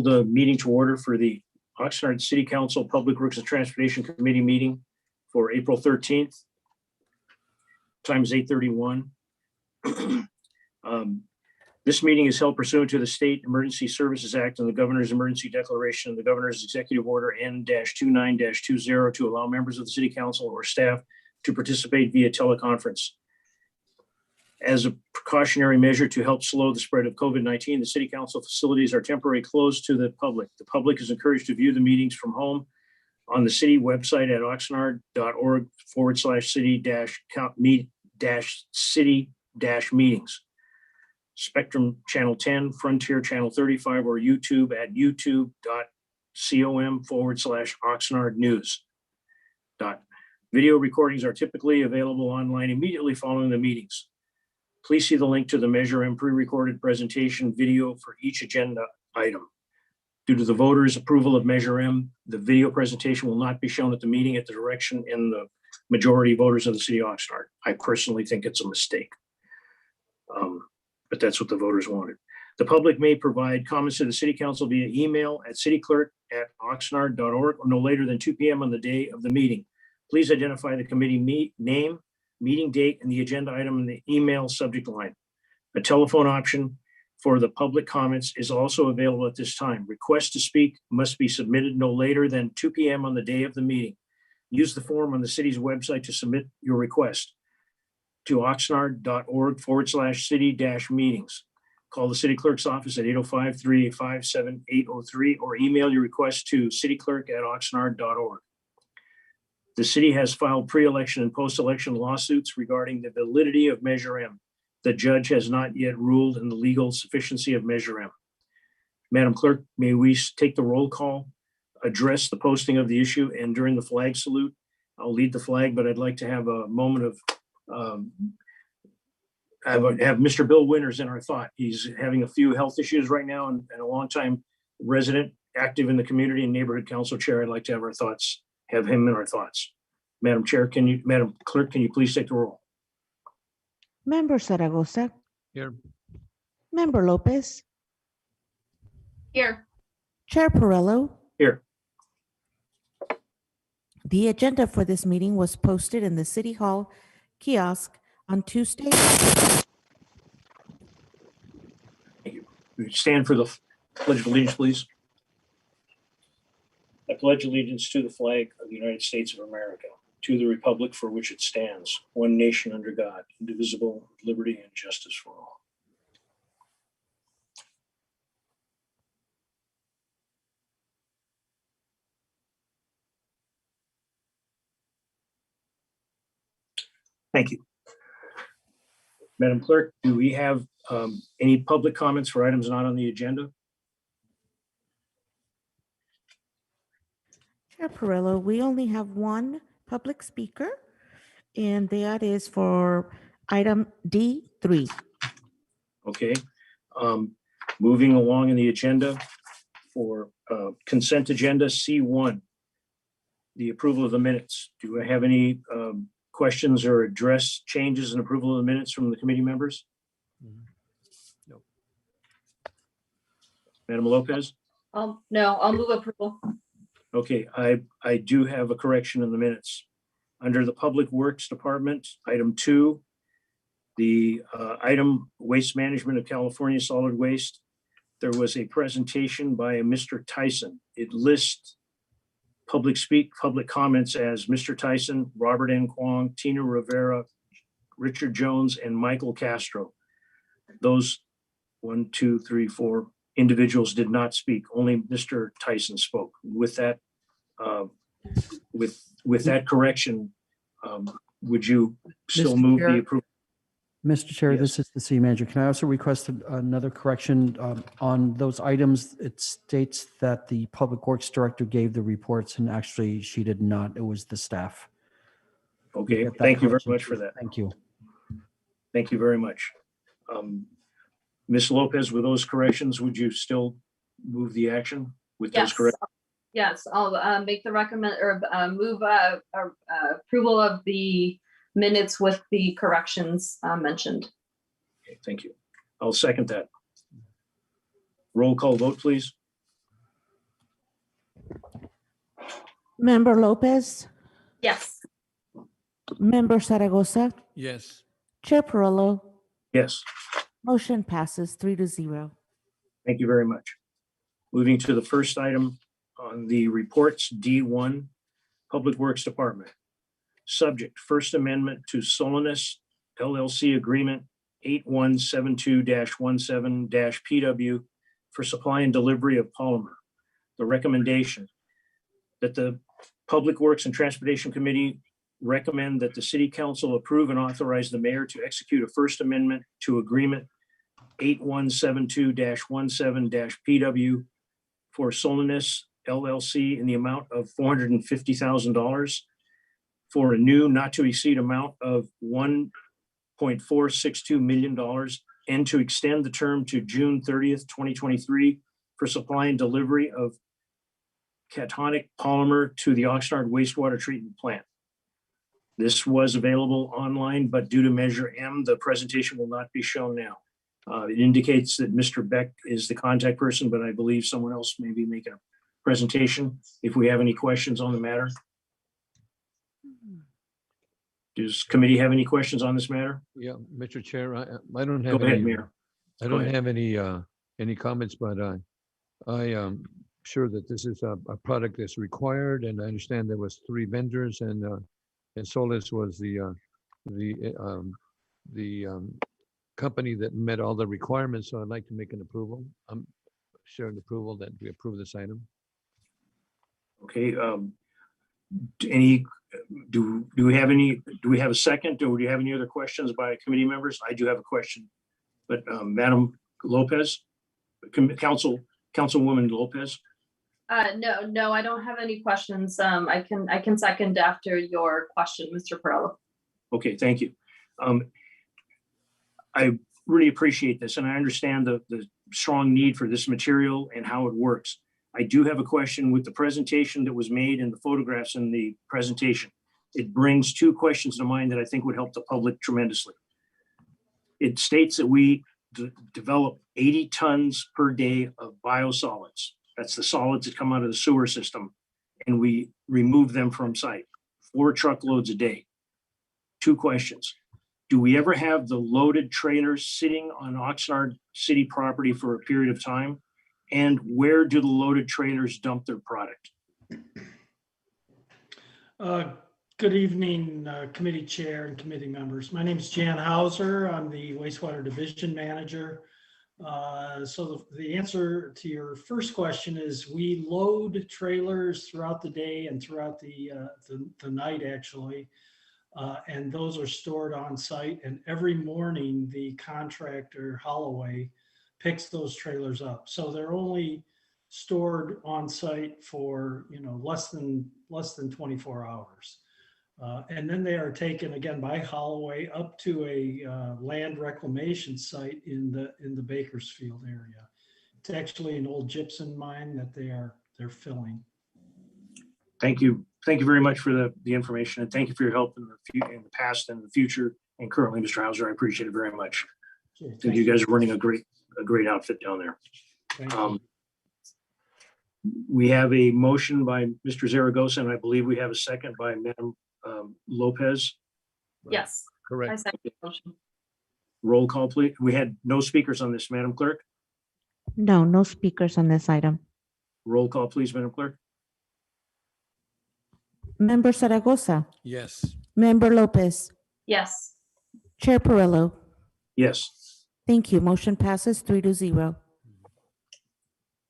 the meeting to order for the Oxnard City Council Public Works and Transportation Committee meeting for April 13th. Time is 8:31. This meeting is held pursuant to the State Emergency Services Act and the Governor's Emergency Declaration and the Governor's Executive Order N-29-20 to allow members of the City Council or staff to participate via teleconference. As a precautionary measure to help slow the spread of COVID-19, the City Council facilities are temporarily closed to the public. The public is encouraged to view the meetings from home on the city website at oxnard.org/city-meetings. Spectrum Channel 10, Frontier Channel 35, or YouTube at youtube.com/Oxnard News. Video recordings are typically available online immediately following the meetings. Please see the link to the Measure M pre-recorded presentation video for each agenda item. Due to the voters' approval of Measure M, the video presentation will not be shown at the meeting at the direction in the majority voters of the city of Oxnard. I personally think it's a mistake. But that's what the voters wanted. The public may provide comments to the city council via email at cityclerk@oxnard.org or no later than 2 p.m. on the day of the meeting. Please identify the committee name, meeting date, and the agenda item in the email subject line. A telephone option for the public comments is also available at this time. Requests to speak must be submitted no later than 2 p.m. on the day of the meeting. Use the form on the city's website to submit your request to oxnard.org/city-meetings. Call the city clerk's office at 805-385-7803 or email your request to cityclerk@oxnard.org. The city has filed pre-election and post-election lawsuits regarding the validity of Measure M. The judge has not yet ruled in the legal sufficiency of Measure M. Madam Clerk, may we take the roll call, address the posting of the issue, and during the flag salute, I'll lead the flag, but I'd like to have a moment of have Mr. Bill Winters in our thought. He's having a few health issues right now and a longtime resident, active in the community and neighborhood council chair. I'd like to have him in our thoughts. Madam Clerk, can you please take the roll? Member Zaragoza. Here. Member Lopez. Here. Chair Perello. Here. The agenda for this meeting was posted in the City Hall kiosk on Tuesday. Thank you. Would you stand for the Pledge of Allegiance, please? I pledge allegiance to the flag of the United States of America, to the republic for which it stands, one nation under God, indivisible, with liberty and justice for all. Thank you. Madam Clerk, do we have any public comments for items not on the agenda? Chair Perello, we only have one public speaker, and that is for item D3. Okay. Moving along in the agenda for consent agenda C1, the approval of the minutes. Do I have any questions or address changes and approval of the minutes from the committee members? No. Madam Lopez? No, I'll move approval. Okay, I do have a correction in the minutes. Under the Public Works Department, item 2, the item Waste Management of California Solid Waste, there was a presentation by a Mr. Tyson. It lists public comments as Mr. Tyson, Robert N. Kwong, Tina Rivera, Richard Jones, and Michael Castro. Those 1, 2, 3, 4 individuals did not speak. Only Mr. Tyson spoke. With that, with that correction, would you still Mr. move Chair? the approval? Mr. Chair, Yes. This is the city manager. Can I also request another correction on those items? It states that the public works director gave the reports and actually she did not. It was the staff. Okay, Get that thank you very correction, much for please. that. Thank you. Thank you very much. Ms. Lopez, with those corrections, would you still move the action with those Yes. corrections? Yes, I'll make the move approval of the minutes with the corrections mentioned. Okay, thank you. I'll second that. Roll call vote, please. Member Lopez, Yes. Member Zaragoza, Yes. Chair Perrello, Yes, motion passes 3-0. thank you very much. Moving to the first item on the reports, D1, Public Works Department. Subject, First Amendment to Solanus LLC Agreement 8172-17-PW for supply and delivery of polymer. The recommendation that the Public Works and Transportation Committee recommend that the City Council approve and authorize the mayor to execute a First Amendment to Agreement 8172-17-PW for Solanus LLC in the amount of $450,000 for a new not to exceed amount of $1.462 million and to extend the term to June 30th, 2023 for supply and delivery of cationic polymer to the Oxnard wastewater treatment plant. This was available online, but due to Measure M, the presentation will not be shown now. It indicates that Mr. Beck is the contact person, but I believe someone else may be making a presentation. If we have any questions on the matter. Does committee have any questions on this matter? Yeah, Mr. Chair, I don't Go have ahead, any, Mayor. I Go don't ahead. have any comments, but I am sure that this is a product that's required, and I understand there was 3 vendors, and Solis was the company that met all the requirements. So I'd like to make an approval. I'm sharing approval that we approve this item. Okay, do we have a second? Do we have any other questions by committee members? I do have a question, but Madam Lopez, Councilwoman Lopez. No, I don't have any questions. I can second after your question, Mr. Perrello. Okay, thank you. I really appreciate this, and I understand the strong need for this material and how it works. I do have a question with the presentation that was made and the photographs in the presentation. It brings 2 questions to mind that I think would help the public tremendously. It states that we develop 80 tons per day of biosolids. That's the solids that come out of the sewer system, and we remove them from site, 4 truckloads a day. 2 questions. Do we ever have the loaded trailers sitting on Oxnard city property for a period of time? And where do the loaded trailers dump their product? Good evening, committee chair and committee members. My name is Jan Hauser. I'm the wastewater division manager. So the answer to your first question is we load trailers throughout the day and throughout the night, actually. And those are stored on site. And every morning, the contractor, Holloway, picks those trailers up. So they're only stored on site for less than 24 hours. And then they are taken again by Holloway up to a land reclamation site in the Bakersfield area. It's actually an old gypsum mine that they're filling. Thank you. Thank you very much for the information, and thank you for your help in the past and the future, and currently, Mr. Hauser. I appreciate it very much. Sure, I think you guys are running a great outfit down there. thank you. We have a motion by Mr. Zaragoza, and I believe we have a second by Madam Lopez. Yes, I Correct. second the motion. Roll call, please. We had no speakers on this, Madam Clerk. No speakers on this item. Roll call, please, Madam Clerk. Member Zaragoza, Yes. Member Lopez, Yes. Chair Perrello. Yes. Thank you. Motion passes 3-0.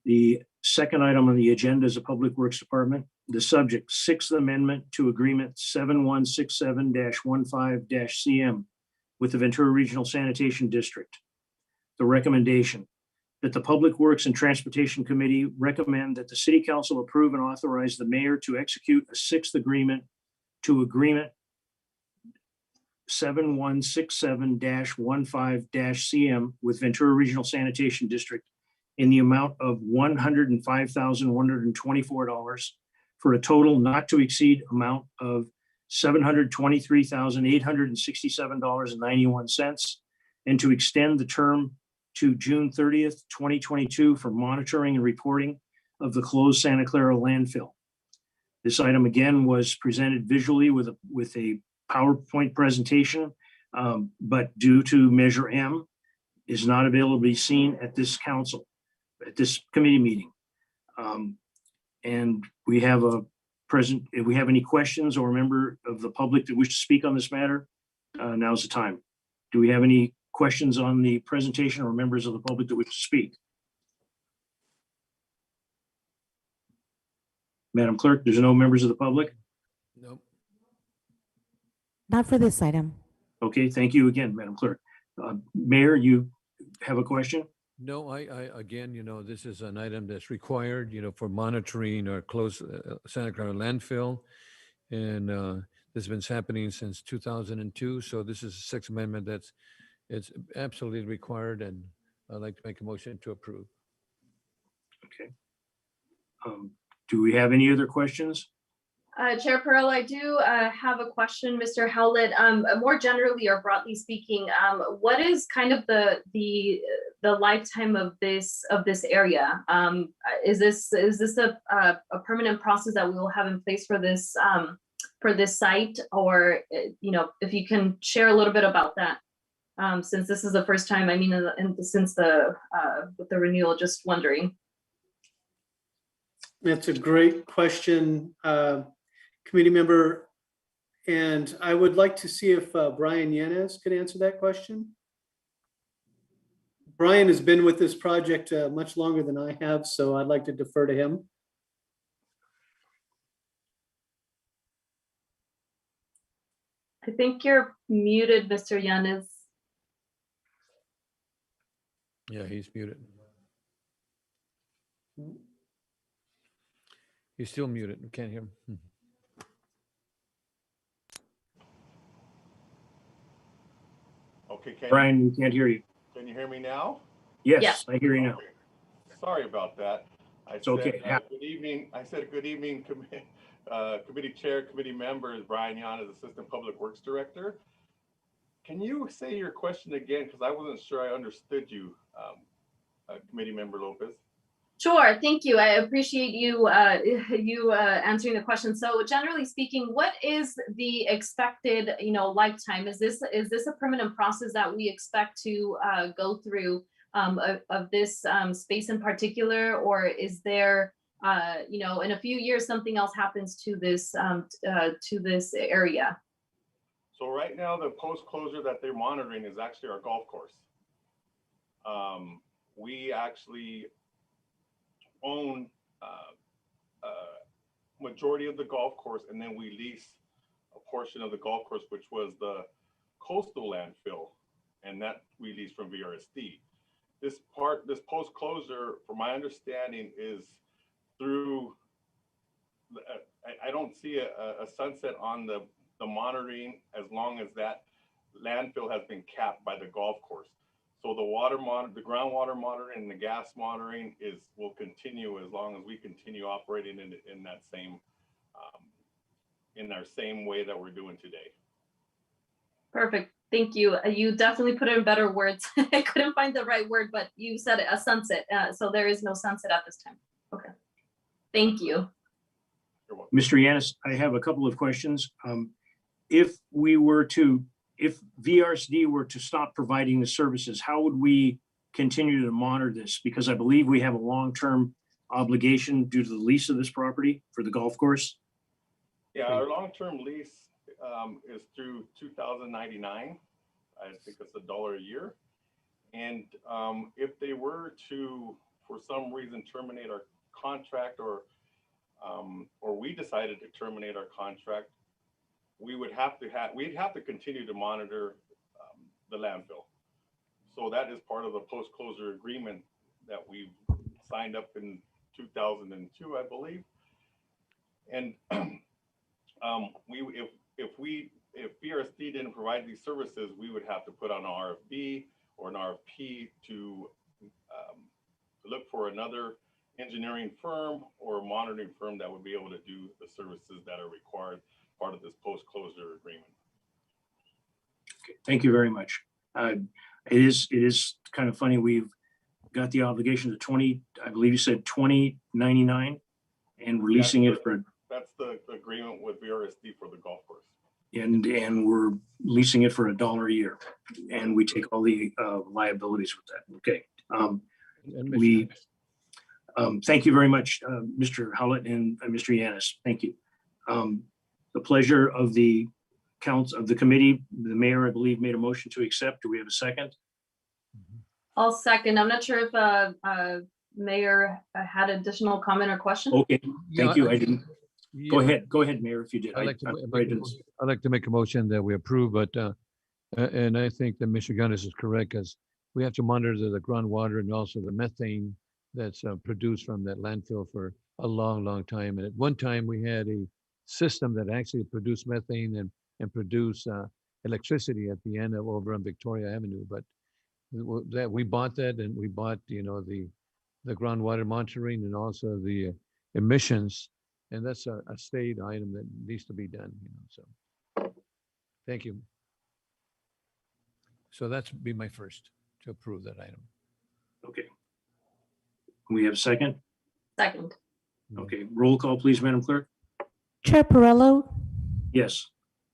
The second item on the agenda is the Public Works Department. The subject, 6th Amendment to Agreement 7167-15-CM with the Ventura Regional Sanitation District. The recommendation that the Public Works and Transportation Committee recommend that the City Council approve and authorize the mayor to execute a 6th agreement to Agreement 7167-15-CM with Ventura Regional Sanitation District in the amount of $105,124 for a total not to exceed amount of $723,867.91, and to extend the term to June 30th, 2022 for monitoring and reporting of the closed Santa Clara landfill. This item again was presented visually with a PowerPoint presentation, but due to Measure M, is not available to be seen at this committee meeting. And we have if we have any questions or a member of the public that wish to speak on this matter, now's the time. Do we have any questions on the presentation or members of the public that wish to speak? Madam Clerk, there's no members of the public? Nope. Not for this item. Okay, thank you again, Madam Clerk. Mayor, you have a question? No, I again, this is an item that's required, for monitoring or close Santa Clara landfill. And this has been happening since 2002. So this is a Sixth Amendment it's absolutely required. And I'd like to make a motion to approve. Okay. Do we have any other questions? Chair Pearl, I do have a question, Mr. Howlett. More generally or broadly speaking, what is kind of the lifetime of this area? Is this a permanent process that we will have in place for this site, or if you can share a little bit about that, since this is the first time. I mean, since with the renewal, just wondering. That's a great question, committee member. And I would like to see if Brian Yanez could answer that question. Brian has been with this project much longer than I have, so I'd like to defer to him. I think you're muted, Mr. Yanez. Yeah, he's muted. He's still muted. We can't hear him. Okay, Brian, we can't hear you. can you hear me now? Yes, Yeah. I hear you now. Okay. Sorry about that. It's okay. Good evening. I said good evening, committee chair, committee members. Brian Yan is Assistant Public Works Director. Can you say your question again? Because I wasn't sure I understood you, Committee Member Lopez. Sure, thank you. I appreciate you answering the question. So generally speaking, what is the expected lifetime? Is this a permanent process that we expect to go through of this space in particular, or is there in a few years something else happens to this area? So right now, the post-closure that they're monitoring is actually our golf course. We actually own majority of the golf course, and then we lease a portion of the golf course, which was the coastal landfill, and that we lease from VRSD. This post-closure, from my understanding, is through, I don't see a sunset on the monitoring as long as that landfill has been capped by the golf course. So the groundwater monitoring and the gas monitoring will continue as long as we continue operating in that same in our same way that we're doing today. Perfect. Thank you. You definitely put it in better words. I couldn't find the right word, but you said a sunset. So there is no sunset at this time. Okay. Thank you. You're welcome. Mr. Yanis, I have a couple of questions. If VRSD were to stop providing the services, how would we continue to monitor this? Because I believe we have a long-term obligation due to the lease of this property for the golf course. Yeah, our long-term lease is through 2099. I think it's $1 a year. And if they were to, for some reason, terminate our contract, or we decided to terminate our contract, we'd have to continue to monitor the landfill. So that is part of the post-closure agreement that we signed up in 2002, I believe. And if VRSD didn't provide these services, we would have to put on an RFP or an RFP to look for another engineering firm or monitoring firm that would be able to do the services that are required, part of this post-closure agreement. Okay, thank you very much. It is kind of funny. We've got the obligation to I believe you said 2099, and releasing it for. That's the agreement with VRSD for the golf course. And we're leasing it for $1 a year. And we take all the liabilities with that. Okay. And We, thank you very much, Mr. Howlett and Mr. Yanis. Thank you. The pleasure of the committee, the mayor, I believe, made a motion to accept. Do we have a second? I'll second. I'm not sure if Mayor had additional comment or question. Okay, thank you. I Yeah, didn't. yeah, Go ahead, Mayor, if you did. I'd like to I make a didn't- motion- I'd like to make a motion that we approve, but, and I think that Mr. Gunnis is correct, because we have to monitor the groundwater and also the methane that's produced from that landfill for a long, long time. And at one time, we had a system that actually produced methane and produced electricity at the end of over on Victoria Avenue. But that we bought that, and we bought, the groundwater monitoring and also the emissions. And that's a state item that needs to be done, so. Thank you. So that's be my first to approve that item. Okay. We have a second? Second. Okay, roll call, please, Madam Clerk. Chair Perrello, Yes.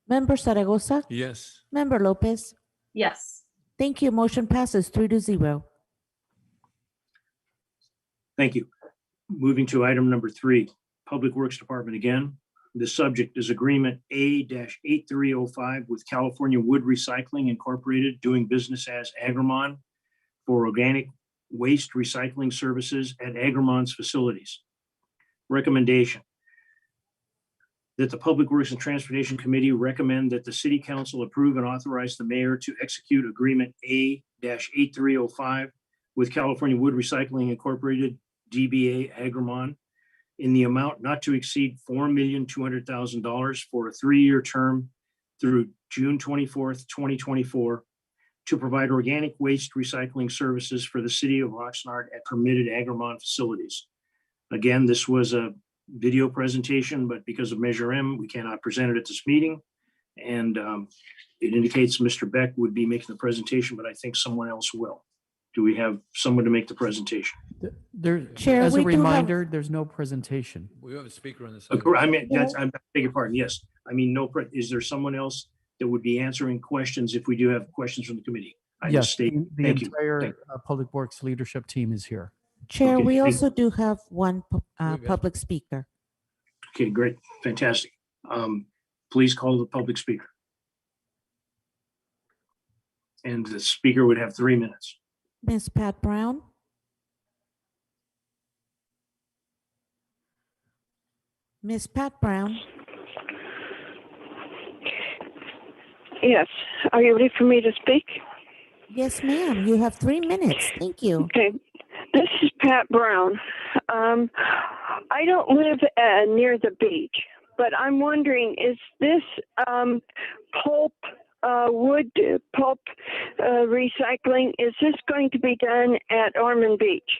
Member Zaragoza, Yes. Member Lopez. Yes. Thank you. Motion passes 3-0. Thank you. Moving to item number 3, Public Works Department again. The subject is Agreement A-8305 with California Wood Recycling Incorporated, doing business as Agrimon for organic waste recycling services at Agrimon's facilities. Recommendation that the Public Works and Transportation Committee recommend that the City Council approve and authorize the mayor to execute Agreement A-8305 with California Wood Recycling Incorporated, DBA Agrimon, in the amount not to exceed $4,200,000 for a 3-year term through June 24th, 2024, to provide organic waste recycling services for the city of Oxnard at permitted Agrimon facilities. Again, this was a video presentation, but because of Measure M, we cannot present it at this meeting. And it indicates Mr. Beck would be making the presentation, but I think someone else will. Do we have someone to make the presentation? Chair, As we a do have- reminder, there's no presentation. We have a speaker on the side. I mean, I beg your pardon, yes. I mean, is there someone else that would be answering questions if we do have questions from the committee? I Yes, just state, the thank you. entire Public Works leadership team is here. Chair, Okay, we thank- also do have one got- public speaker. Okay, great, fantastic. Please call the public speaker. And the speaker would have 3 minutes. Ms. Pat Brown. Ms. Pat Brown. Yes. Are you ready for me to speak? Yes, ma'am. You have 3 minutes. Thank you. Okay. This is Pat Brown. I don't live near the beach, but I'm wondering, is this pulp, wood pulp recycling, is this going to be done at Ormond Beach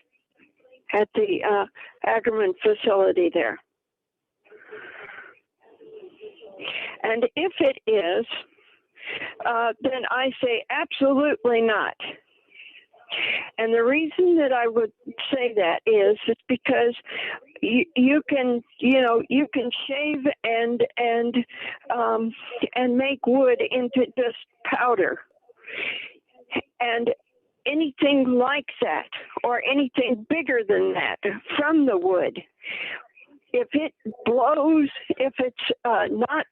at the Agriman facility there? And if it is, then I say absolutely not. And the reason that I would say that is because you can shave and make wood into just powder, and anything like that or anything bigger than that from the wood, if it blows, if it's not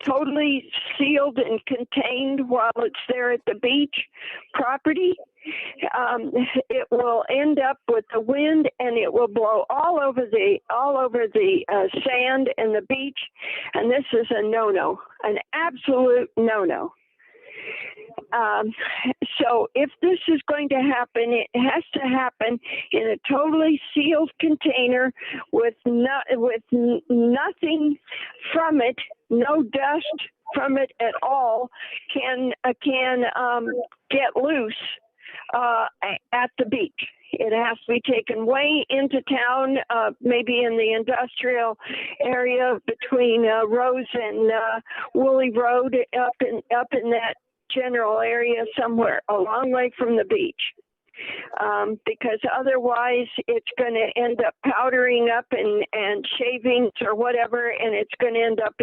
totally sealed and contained while it's there at the beach property, it will end up with the wind, and it will blow all over the sand and the beach. And this is a no-no, an absolute no-no. So if this is going to happen, it has to happen in a totally sealed container with nothing from it, no dust from it at all can get loose at the beach. It has to be taken way into town, maybe in the industrial area between Rose and Woolley Road, up in that general area somewhere, a long way from the beach. because otherwise it's going to end up powdering up and shavings or whatever, and it's going to end up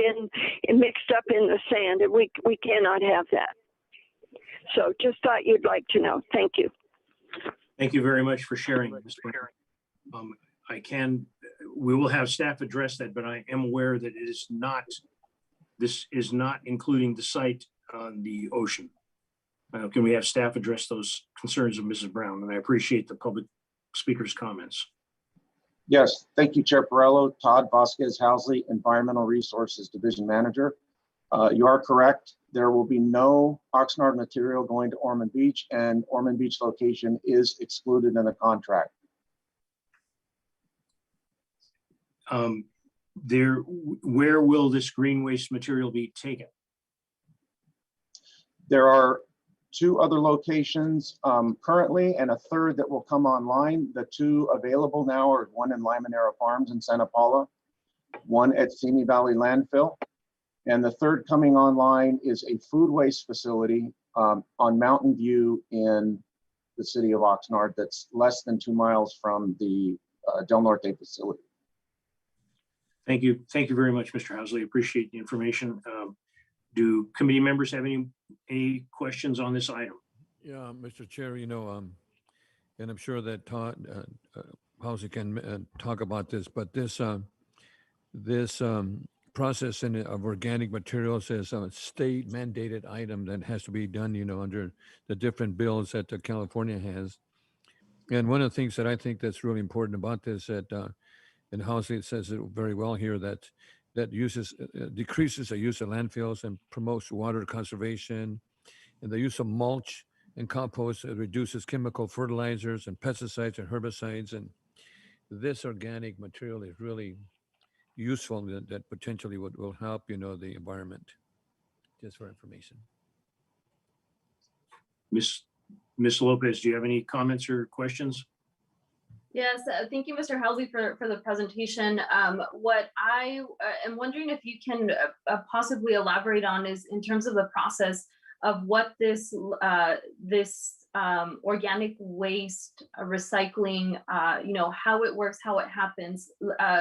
mixed up in the sand, and we cannot have that. So just thought you'd like to know. Thank you. Thank you very much for sharing, Ms. Brown. We will have staff address that, but I am aware that this is not including the site on the ocean. Can we have staff address those concerns of Mrs. Brown? And I appreciate the public speaker's comments. Yes, thank you, Chair Perrello. Todd Vasquez Housley, Environmental Resources Division Manager. You are correct. There will be no Oxnard material going to Ormond Beach, and Ormond Beach location is excluded in the contract. Where will this green waste material be taken? There are 2 other locations currently and a third that will come online. The 2 available now are one in Limonera Farms in Santa Paula, one at Simi Valley Landfill, and the third coming online is a food waste facility on Mountain View in the city of Oxnard that's less than 2 miles from the Del Norte facility. Thank you. Thank you very much, Mr. Housley. Appreciate the information. Do committee members have any questions on this item? Yeah, Mr. Chair, and I'm sure that Todd Housley can talk about this, but this processing of organic materials is a state mandated item that has to be done, under the different bills that California has. And one of the things that I think that's really important about this, and Housley says it very well here, that decreases the use of landfills and promotes water conservation, and the use of mulch and compost reduces chemical fertilizers and pesticides and herbicides. And this organic material is really useful that potentially will help, the environment. Just for information. Ms. Lopez, do you have any comments or questions? Yes, thank you, Mr. Housley, for the presentation. What I am wondering if you can possibly elaborate on is in terms of the process of what this organic waste recycling, how it works, how it happens,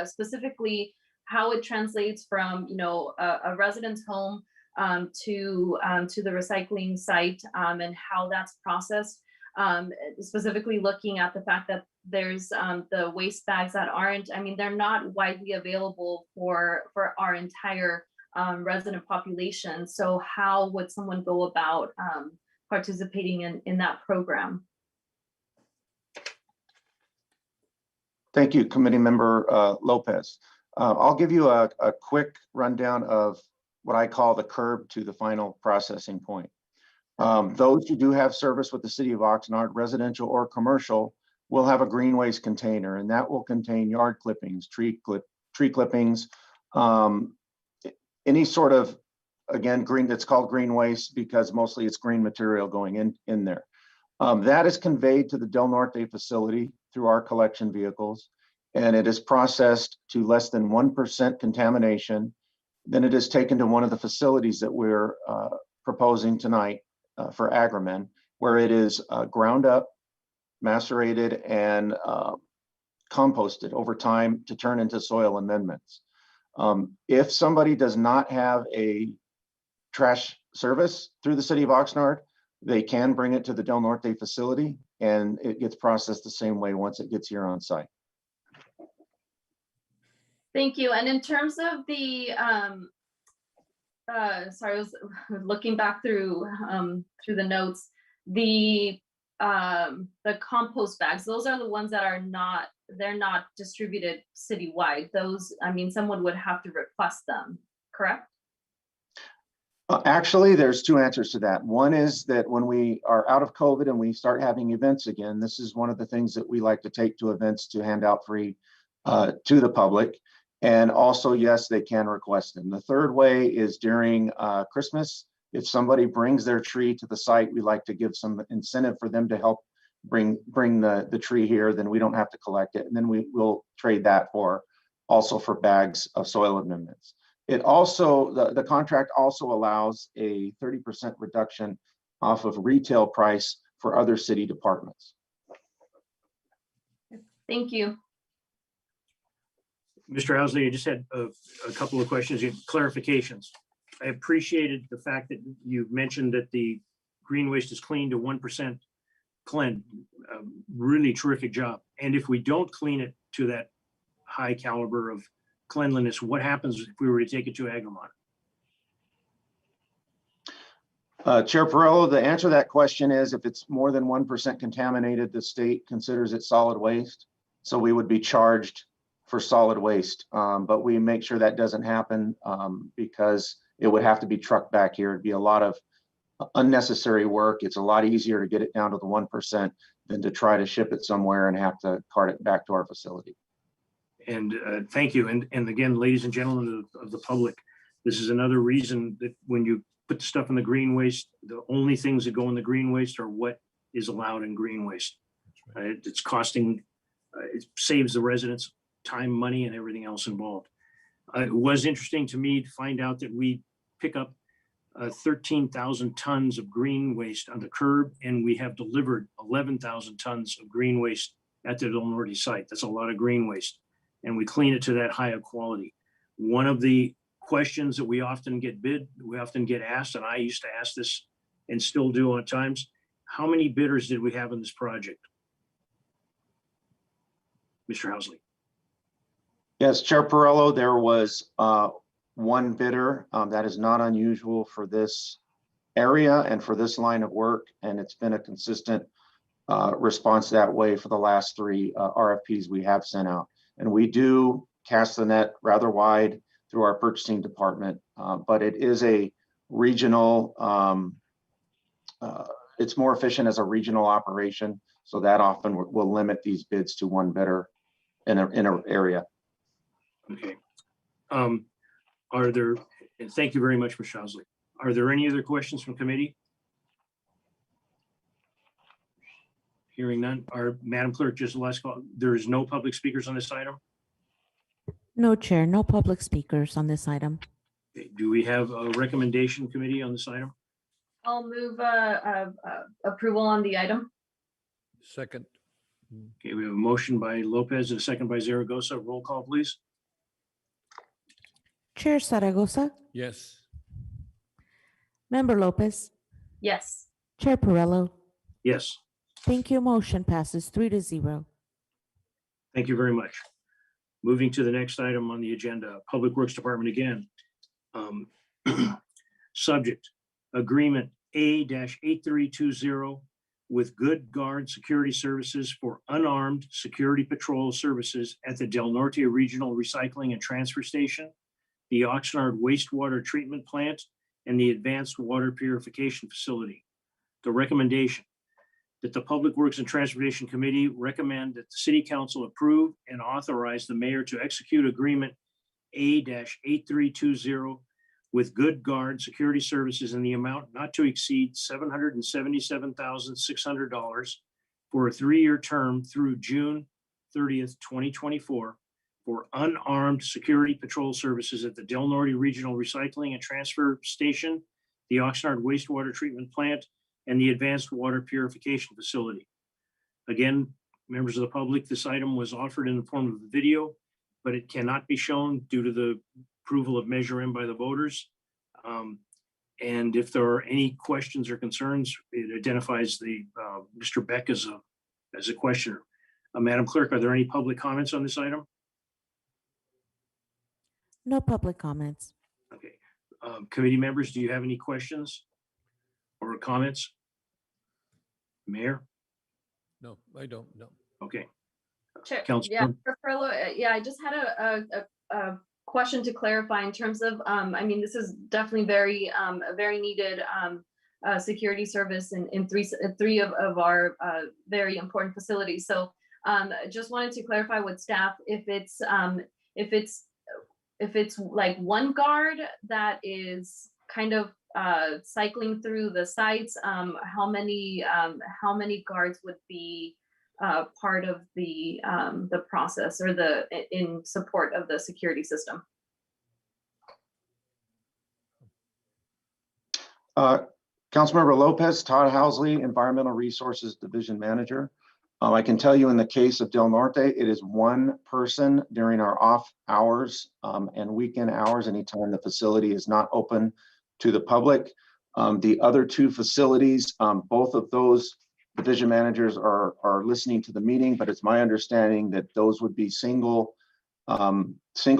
specifically how it translates from, a resident's home to the recycling site, and how that's processed. Specifically looking at the fact that there's the waste bags that aren't, they're not widely available for our entire resident population. So how would someone go about participating in that program? Thank you, Committee Member Lopez. I'll give you a quick rundown of what I call the curb to the final processing point. Those who do have service with the city of Oxnard, residential or commercial, will have a green waste container, and that will contain yard clippings, tree clippings, any sort of, again, green, that's called green waste because mostly it's green material going in there. That is conveyed to the Del Norte facility through our collection vehicles, and it is processed to less than 1% contamination. Then it is taken to one of the facilities that we're proposing tonight for Agromin, where it is ground up, macerated, and composted over time to turn into soil amendments. If somebody does not have a trash service through the city of Oxnard, they can bring it to the Del Norte facility, and it gets processed the same way once it gets here on site. Thank you. And in terms of the, sorry, I was looking back through the notes, the compost bags, those are the ones that are not, they're not distributed citywide. Those, someone would have to request them, correct? Actually, there's 2 answers to that. One is that when we are out of COVID and we start having events again, this is one of the things that we like to take to events to hand out free to the public. And also, yes, they can request them. The third way is during Christmas. If somebody brings their tree to the site, we like to give some incentive for them to help bring the tree here, then we don't have to collect it. And then we will trade that for bags of soil amendments. It also, the contract also allows a 30% reduction off of retail price for other city departments. Thank you. Mr. Housley, I just had a couple of questions, clarifications. I appreciated the fact that you mentioned that the green waste is cleaned to 1% clean. Really terrific job. And if we don't clean it to that high caliber of cleanliness, what happens if we were to take it to Agромont? Chair Perillo, the answer to that question is if it's more than 1% contaminated, the state considers it solid waste. So we would be charged for solid waste, but we make sure that doesn't happen because it would have to be trucked back here. It'd be a lot of unnecessary work. It's a lot easier to get it down to the 1% than to try to ship it somewhere and have to cart it back to our facility. And thank you. And again, ladies and gentlemen of the public, this is another reason that when you put the stuff in the green waste, the only things that go in the green waste are what is allowed in green waste. It's costing, it saves the residents time, money, and everything else involved. It was interesting to me to find out that we pick up 13,000 tons of green waste on the curb, and we have delivered 11,000 tons of green waste at the Del Norte site. That's a lot of green waste, and we clean it to that high of quality. One of the questions that we often get asked, and I used to ask this and still do at times, how many bidders did we have in this project? Mr. Housley. Yes, Chair Perillo, there was one bidder. That is not unusual for this area and for this line of work, and it's been a consistent response that way for the last 3 RFPs we have sent out. And we do cast the net rather wide through our purchasing department, but it is a regional, it's more efficient as a regional operation, so that often will limit these bids to one bidder in an area. Okay. Are there, and thank you very much, Mr. Housley. Are there any other questions from committee? Hearing none. Madam Clerk, just the last call. There is no public speakers on this item? No, Chair, no public speakers on this item. Okay. Do we have a recommendation committee on this item? I'll move approval on the item. Second. Okay, we have a motion by Lopez and a second by Zaragoza. Roll call, please. Chair Zaragoza, Yes. Member Lopez, Yes. Chair Perillo. Yes, Thank you. Motion passes 3-0. thank you very much. Moving to the next item on the agenda, Public Works Department again. Subject, Agreement A-8320 with Good Guard Security Services for unarmed security patrol services at the Del Norte Regional Recycling and Transfer Station, the Oxnard Wastewater Treatment Plant, and the Advanced Water Purification Facility. The recommendation that the Public Works and Transportation Committee recommend that the City Council approve and authorize the mayor to execute agreement A-8320 with Good Guard Security Services in the amount not to exceed $777,600 for a 3-year term through June 30th, 2024 for unarmed security patrol services at the Del Norte Regional Recycling and Transfer Station, the Oxnard Wastewater Treatment Plant, and the Advanced Water Purification Facility. Again, members of the public, this item was offered in the form of a video, but it cannot be shown due to the approval of Measure M by the voters. And if there are any questions or concerns, it identifies the Mr. Beck as a questioner. Madam Clerk, are there any public comments on this item? No public comments. Okay. Committee members, do you have any questions or comments? Mayor? No, I don't. No. Okay. Chair, Councilor- yeah, Perlo, yeah, I just had a question to clarify in terms of, I mean, this is definitely very needed security service in three of our very important facilities. So just wanted to clarify with staff if it's like one guard that is kind of cycling through the sites, how many guards would be part of the process or in support of the security system? Councilmember Lopez, Todd Housley, Environmental Resources Division Manager. I can tell you in the case of Del Norte, it is one person during our off hours and weekend hours, anytime the facility is not open to the public. The other two facilities, both of those division managers are listening to the meeting, but it's my understanding that those would be single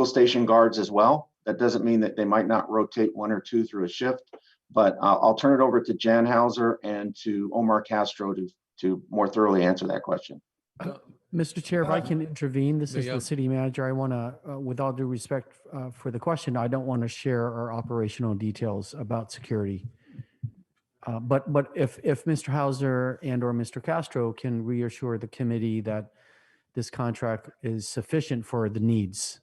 station guards as well. That doesn't mean that they might not rotate one or two through a shift, but I'll turn it over to Jan Hauser and to Omar Castro to more thoroughly answer that question. Mr. Chair, if I can intervene, this is Yeah. the city manager. I want to, with all due respect for the question, I don't want to share our operational details about security. But if Mr. Hauser and or Mr. Castro can reassure the committee that this contract is sufficient for the needs.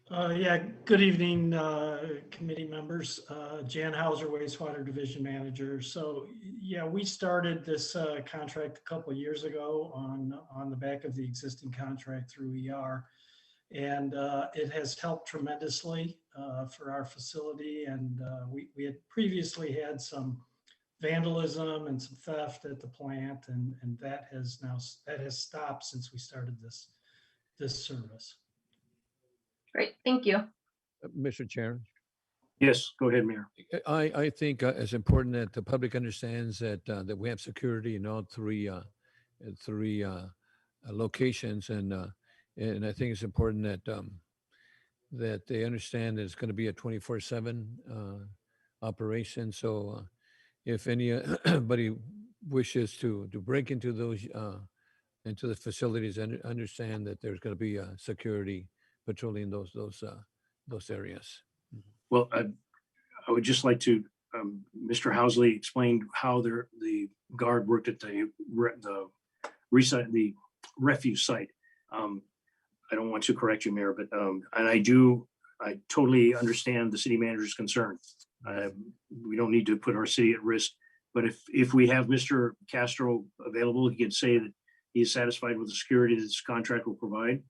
Yeah, good evening, committee members. Jan Hauser, wastewater division manager. So yeah, we started this contract a couple of years ago on the back of the existing contract through ER. And it has helped tremendously for our facility. And we had previously had some vandalism and some theft at the plant, and that has stopped since we started this service. Great, thank you. Mr. Chair, Yes, go ahead, Mayor. I think it's important that the public understands that that we have security in all three locations, and I think it's important that that they understand that it's going to be a 24/7 operation. So if anybody wishes to break into those into the facilities, and understand that there's going to be security patrolling those areas. Well, I would just like to, Mr. Housley explained how the guard worked at the refuse site. I don't want to correct you, Mayor, but and I totally understand the city manager's concern. We don't need to put our city at risk, but if we have Mr. Castro available, he can say that he is satisfied with the security that this contract will provide.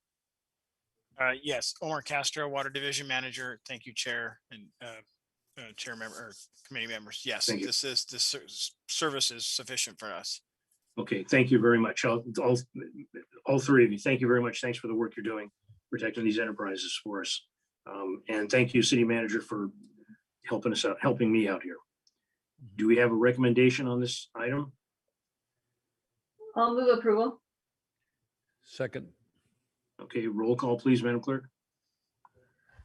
Yes, Omar Castro, Water Division Manager. Thank you, Chair and Chair member or committee members. Yes, Thank you. this service is sufficient for us. Okay, thank you very much. All three of you, thank you very much. Thanks for the work you're doing, protecting these enterprises for us. And thank you, City Manager, for helping us out, helping me out here. Do we have a recommendation on this item? I'll move approval. Second, Okay, roll call, please, Madam Clerk.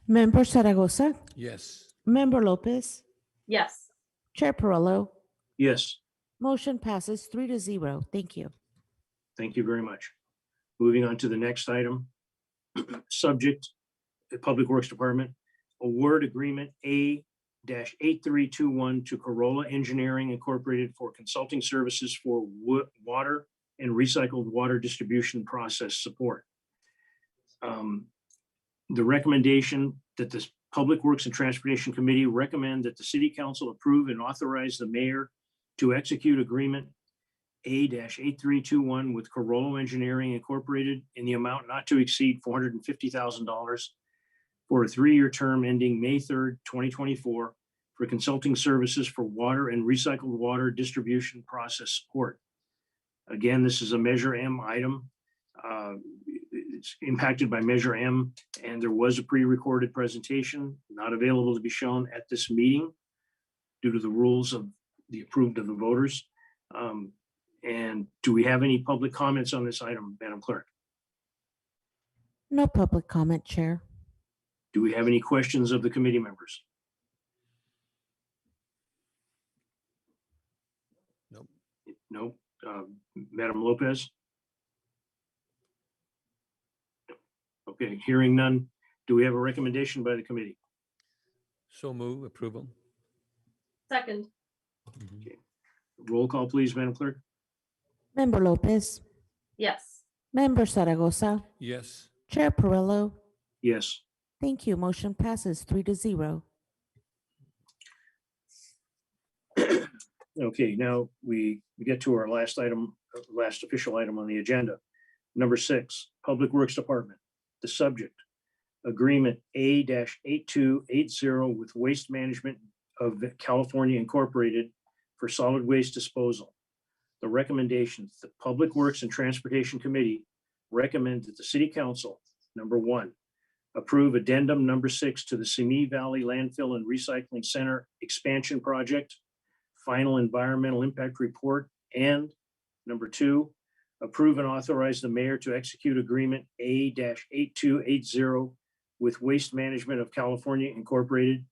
Member Zaragoza, yes. Member Lopez, Yes. Chair Perrello, Yes, motion passes 3-0. Thank you. thank you very much. Moving on to the next item. Subject, the Public Works Department, award agreement A-8321 to Corolla Engineering Incorporated for consulting services for water and recycled water distribution process support. The recommendation that this Public Works and Transportation Committee recommend that the City Council approve and authorize the mayor to execute agreement A-8321 with Corolla Engineering Incorporated in the amount not to exceed $450,000 for a 3-year term ending May 3rd, 2024 for consulting services for water and recycled water distribution process support. Again, this is a Measure M item. It's impacted by Measure M, and there was a pre-recorded presentation not available to be shown at this meeting due to the rules of the approved of the voters. And do we have any public comments on this item, Madam Clerk? No public comment, Chair. Do we have any questions of the committee members? Nope. No. Madam Lopez? Okay, hearing none. Do we have a recommendation by the committee? So move approval. Second. Roll call, please, Madam Clerk. Member Lopez, Yes. Member Zaragoza, Yes. Chair Perrello. Yes. Thank you. Motion passes 3-0. Okay, now we get to our last item, last official item on the agenda. Number 6, Public Works Department. The subject, agreement A-8280 with Waste Management of California Incorporated for solid waste disposal. the recommendations, the Public Works and Transportation Committee recommends that the City Council, number one, approve addendum number 6 to the Simi Valley Landfill and Recycling Center Expansion Project, final environmental impact report, and number 2, approve and authorize the mayor to execute agreement A-8280 with Waste Management of California Incorporated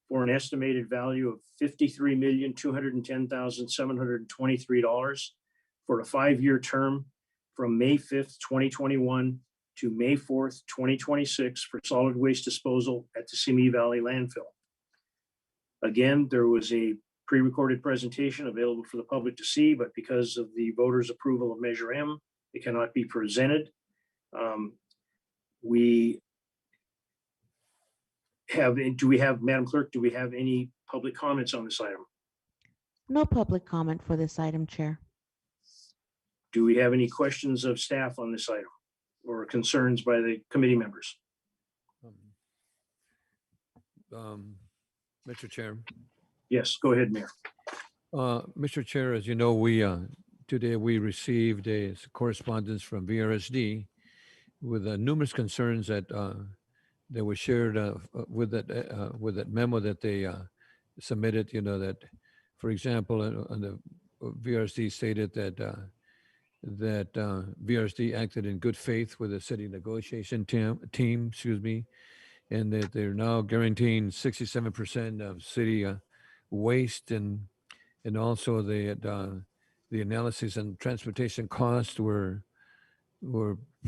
for an estimated value of $53,210,723 for a 5-year term from May 5th, 2021 to May 4th, 2026 for solid waste disposal at the Simi Valley landfill. Again, there was a pre-recorded presentation available for the public to see, but because of the voters' approval of Measure M, it cannot be presented. Madam Clerk, do we have any public comments on this item? No public comment for this item, Chair. Do we have any questions of staff on this item or concerns by the committee members? Mr. Chair. Yes, go ahead, Mayor. Mr. Chair, as you know, today we received a correspondence from VRSD with numerous concerns that were shared with that memo that they submitted. You know, that, for example, on the VRSD stated that VRSD acted in good faith with the city negotiation team, and that they're now guaranteeing 67% of city waste, and also the analysis and transportation costs were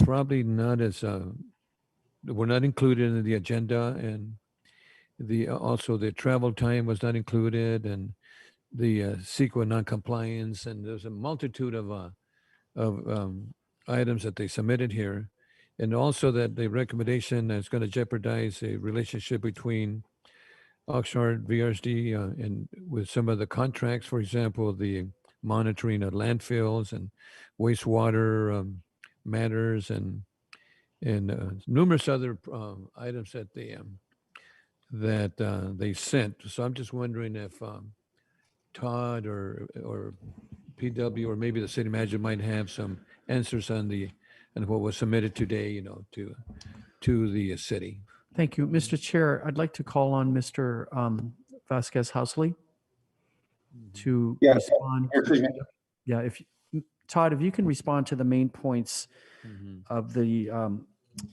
probably not as were not included in the agenda, and also the travel time was not included, and the CEQA non-compliance, and there's a multitude of items that they submitted here, and also that the recommendation is going to jeopardize a relationship between Oxnard, VRSD, and with some of the contracts, for example, the monitoring of landfills and wastewater matters, and numerous other items that they sent. So I'm just wondering if Todd or PW or maybe the city manager might have some answers on what was submitted today, you know, to the city. Thank you. Mr. Chair, I'd like to call on Mr. Vasquez Housley to respond. Yeah, Todd, if you can respond to the main points of the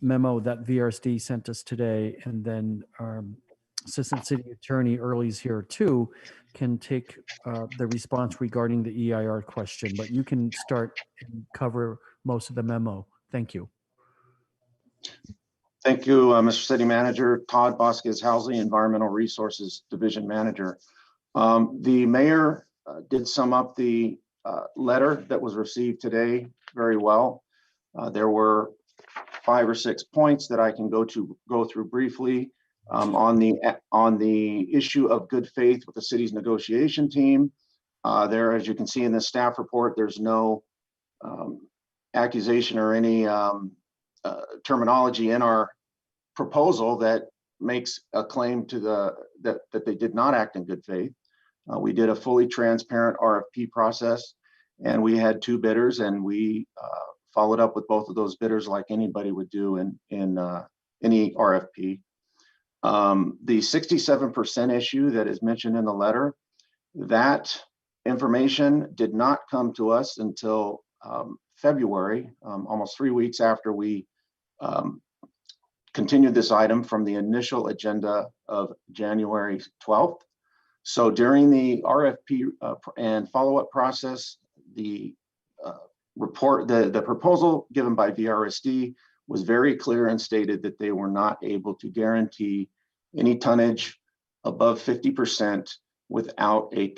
memo that VRSD sent us today, and then Assistant City Attorney Early's here too, can take the response regarding the EIR question, but you can start and cover most of the memo. Thank you. Thank you, Mr. City Manager. Todd Vasquez Housley, Environmental Resources Division Manager. The mayor did sum up the letter that was received today very well. There were 5 or 6 points that I can go through briefly. On the issue of good faith with the city's negotiation team, there, as you can see in the staff report, there's no accusation or any terminology in our proposal that makes a claim to that they did not act in good faith. We did a fully transparent RFP process, and we had 2 bidders, and we followed up with both of those bidders like anybody would do in any RFP. The 67% issue that is mentioned in the letter, that information did not come to us until February, almost 3 weeks after we continued this item from the initial agenda of January 12th. So during the RFP and follow-up process, the proposal given by VRSD was very clear and stated that they were not able to guarantee any tonnage above 50% without a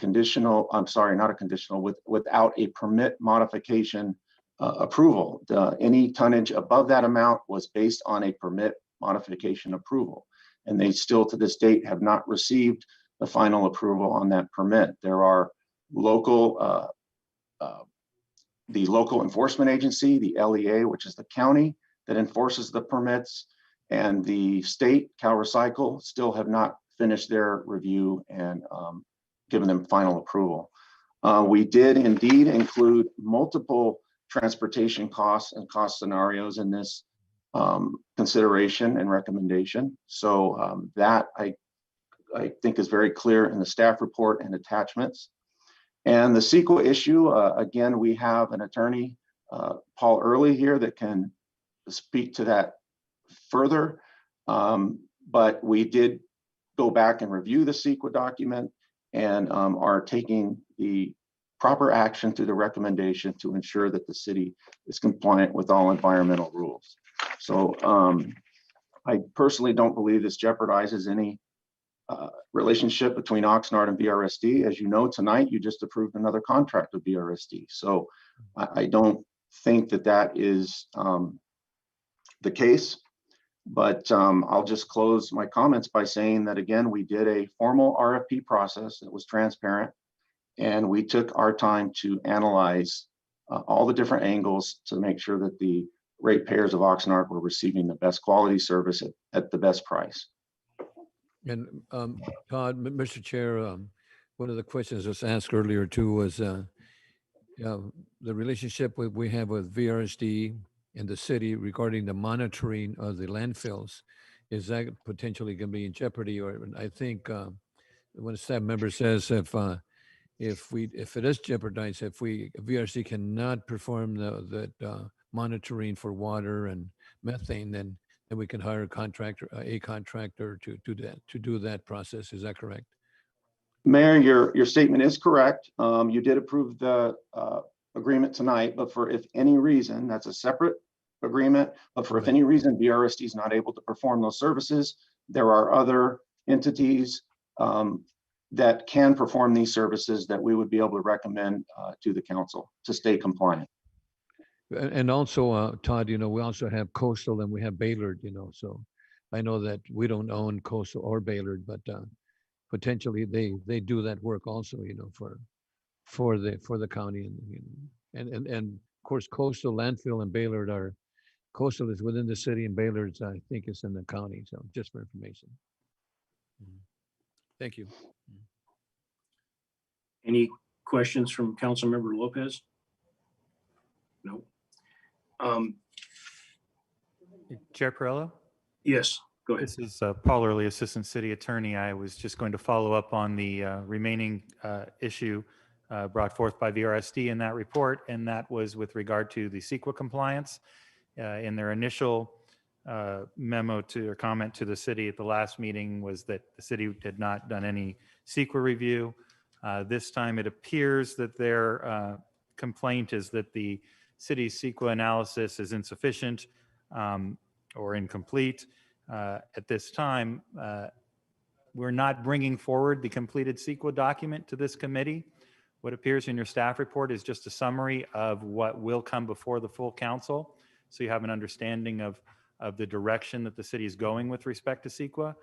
without a permit modification approval. Any tonnage above that amount was based on a permit modification approval, and they still to this date have not received the final approval on that permit. There are the local enforcement agency, the LEA, which is the county that enforces the permits, and the state, CalRecycle, still have not finished their review and given them final approval. We did indeed include multiple transportation costs and cost scenarios in this consideration and recommendation. So that I think is very clear in the staff report and attachments. And the CEQA issue, again, we have an attorney, Paul Early here, that can speak to that further. But we did go back and review the CEQA document and are taking the proper action through the recommendation to ensure that the city is compliant with all environmental rules. So I personally don't believe this jeopardizes any relationship between Oxnard and VRSD. As you know, tonight you just approved another contract with VRSD. So I don't think that that is the case. But I'll just close my comments by saying that, again, we did a formal RFP process that was transparent, and we took our time to analyze all the different angles to make sure that the ratepayers of Oxnard were receiving the best quality service at the best price. And Todd, Mr. Chair, one of the questions that was asked earlier too was the relationship we have with VRSD and the city regarding the monitoring of the landfills. Is that potentially going to be in jeopardy? Or I think when a staff member says if it is jeopardized, if VRSD cannot perform that monitoring for water and methane, then we can hire a contractor to do that process. Is that correct? Mayor, your statement is correct. You did approve the agreement tonight, but for if any reason, that's a separate agreement, but for if any reason VRSD is not able to perform those services, there are other entities that can perform these services that we would be able to recommend to the council to stay compliant. And also, Todd, we also have Coastal and we have Baylord, so I know that we don't own Coastal or Baylord, but potentially they do that work also, for the county. And of course, Coastal, Landfill, and Baylord Coastal is within the city and Baylard's, I think, is in the county. So just for information. Thank you. Any questions from Councilmember Lopez? No. Chair Perello? Yes, go ahead. This is Paul Early, Assistant City Attorney. I was just going to follow up on the remaining issue brought forth by VRSD in that report, and that was with regard to the CEQA compliance. In their initial memo or comment to the city at the last meeting was that the city had not done any CEQA review. This time it appears that their complaint is that the city's CEQA analysis is insufficient or incomplete. At this time, we're not bringing forward the completed CEQA document to this committee. What appears in your staff report is just a summary of what will come before the full council, so you have an understanding of the direction that the city is going with respect to CEQA.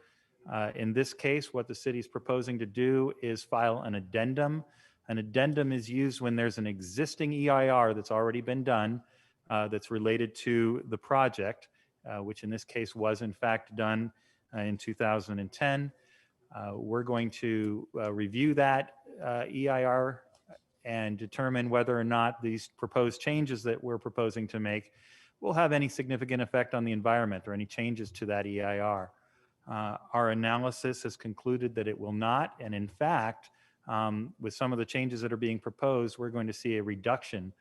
In this case, what the city is proposing to do is file an addendum. An addendum is used when there's an existing EIR that's already been done that's related to the project, which in this case was in fact done in 2010. We're going to review that EIR and determine whether or not these proposed changes that we're proposing to make will have any significant effect on the environment or any changes to that EIR. Our analysis has concluded that it will not, and in fact, with some of the changes that are being proposed, we're going to see a reduction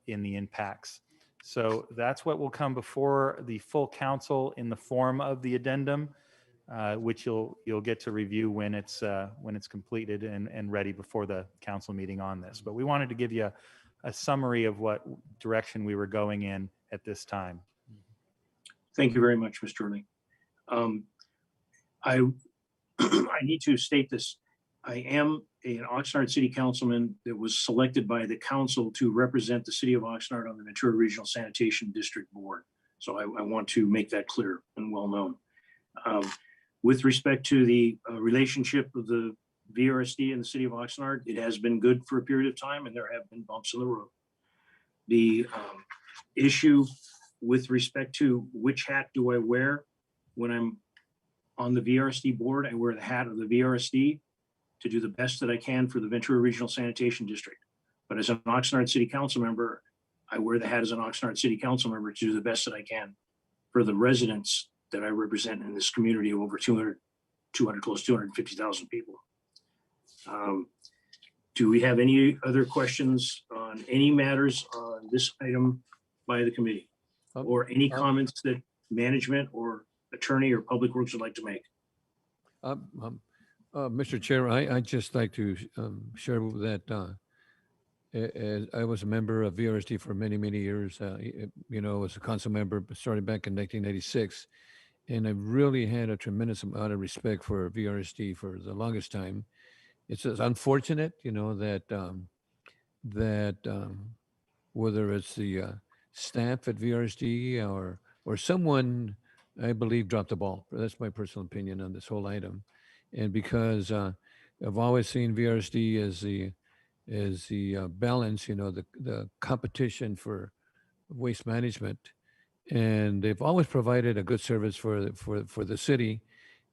in the impacts. So that's what will come before the full council in the form of the addendum, which you'll get to review when it's completed and ready before the council meeting on this. But we wanted to give you a summary of what direction we were going in at this time. Thank you very much, Mr. Early. I need to state this. I am an Oxnard City Councilman that was selected by the council to represent the city of Oxnard on the Ventura Regional Sanitation District Board. So I want to make that clear and well known. With respect to the relationship of the VRSD and the city of Oxnard, it has been good for a period of time and there have been bumps in the road. The issue with respect to which hat do I wear when I'm on the VRSD board, I wear the hat of the VRSD. to do the best that I can for the Ventura Regional Sanitation District. But as an Oxnard City Council member, I wear the hat as an Oxnard City Council member to do the best that I can for the residents that I represent in this community of over 200, close to 250,000 people. Do we have any other questions on any matters on this item by the committee? Or any comments that management or attorney or public works would like to make? Mr. Chair, I'd just like to share that as I was a member of VRSD for many, many years. You know, as a council member, started back in 1986. And I really had a tremendous amount of respect for VRSD for the longest time. It's unfortunate, you know, that whether it's the staff at VRSD or someone, I believe, dropped the ball. That's my personal opinion on this whole item. And because I've always seen VRSD as the balance, you know, the competition for waste management, and they've always provided a good service for the city.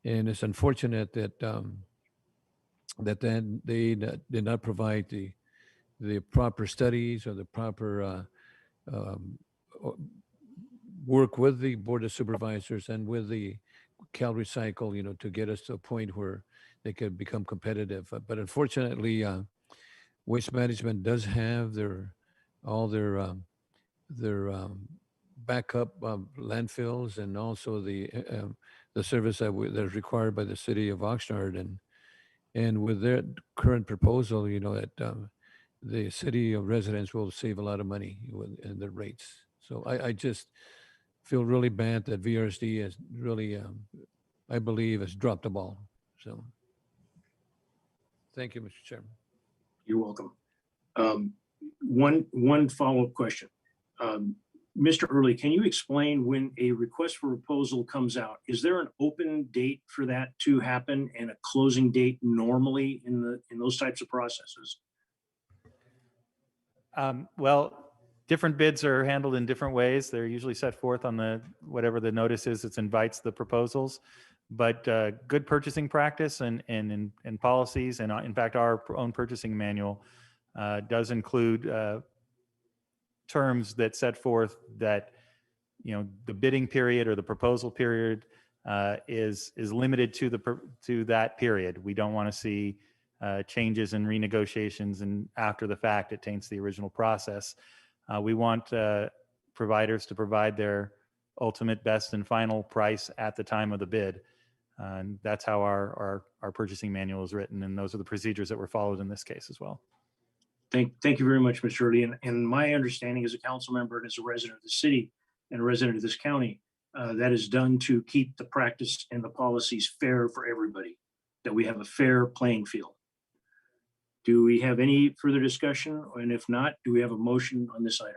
And it's unfortunate that then they did not provide the proper studies or the proper work with the Board of Supervisors and with the Cal Recycle, you know, to get us to a point where they could become competitive. But unfortunately, Waste Management does have all their backup landfills, and also the service that is required by the city of Oxnard. And with their current proposal, you know, that the city of residents will save a lot of money in the rates. So I just feel really bad that VRSD has really, I believe, has dropped the ball. So thank you, Mr. Chairman. You're welcome. One follow-up question. Mr. Early, can you explain when a request for proposal comes out, is there an open date for that to happen and a closing date normally in those types of processes? Well, different bids are handled in different ways. They're usually set forth on whatever the notice is that invites the proposals. But good purchasing practice and policies, and in fact, our own purchasing manual does include terms that set forth that, you know, the bidding period or the proposal period is limited to that period. We don't want to see changes and renegotiations, and after the fact, it taints the original process. We want providers to provide their ultimate best and final price at the time of the bid. And that's how our purchasing manual is written, and those are the procedures that were followed in this case as well. Thank you very much, Mr. Early. And my understanding as a council member and as a resident of the city and a resident of this county, that is done to keep the practice and the policies fair for everybody, that we have a fair playing field. Do we have any further discussion? And if not, do we have a motion on this item?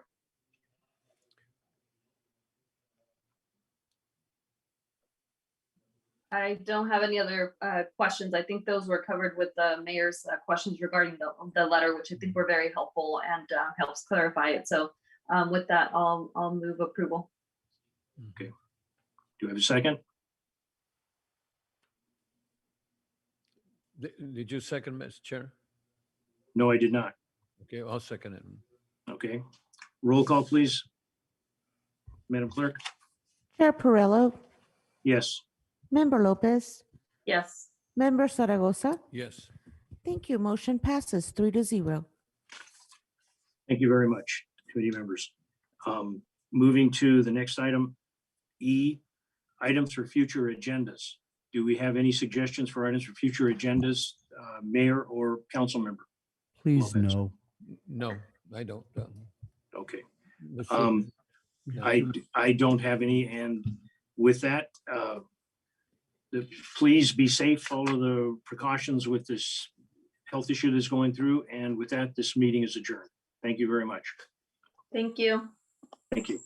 I don't have any other questions. I think those were covered with the mayor's questions regarding the letter, which I think were very helpful and helps clarify it. So with that, I'll move approval. Okay. Do we have a second? Did you second, Mr. Chair? No, I did not. Okay, I'll second it. Okay. Roll call, please. Madam Clerk? Chair Perrello, Yes. Member Lopez, Yes. Member Zaragoza. Yes. Thank you. Motion passes 3-0. Thank you very much, committee members. Moving to the next item, E, items for future agendas. Do we have any suggestions for items for future agendas, mayor or council member? Please, Lopez. no. No, I don't. Okay. Mr. I don't have any, and with that, please be safe, follow the precautions with this health issue that's going through, and with that, this meeting is adjourned. Thank you very much. Thank you. Thank you.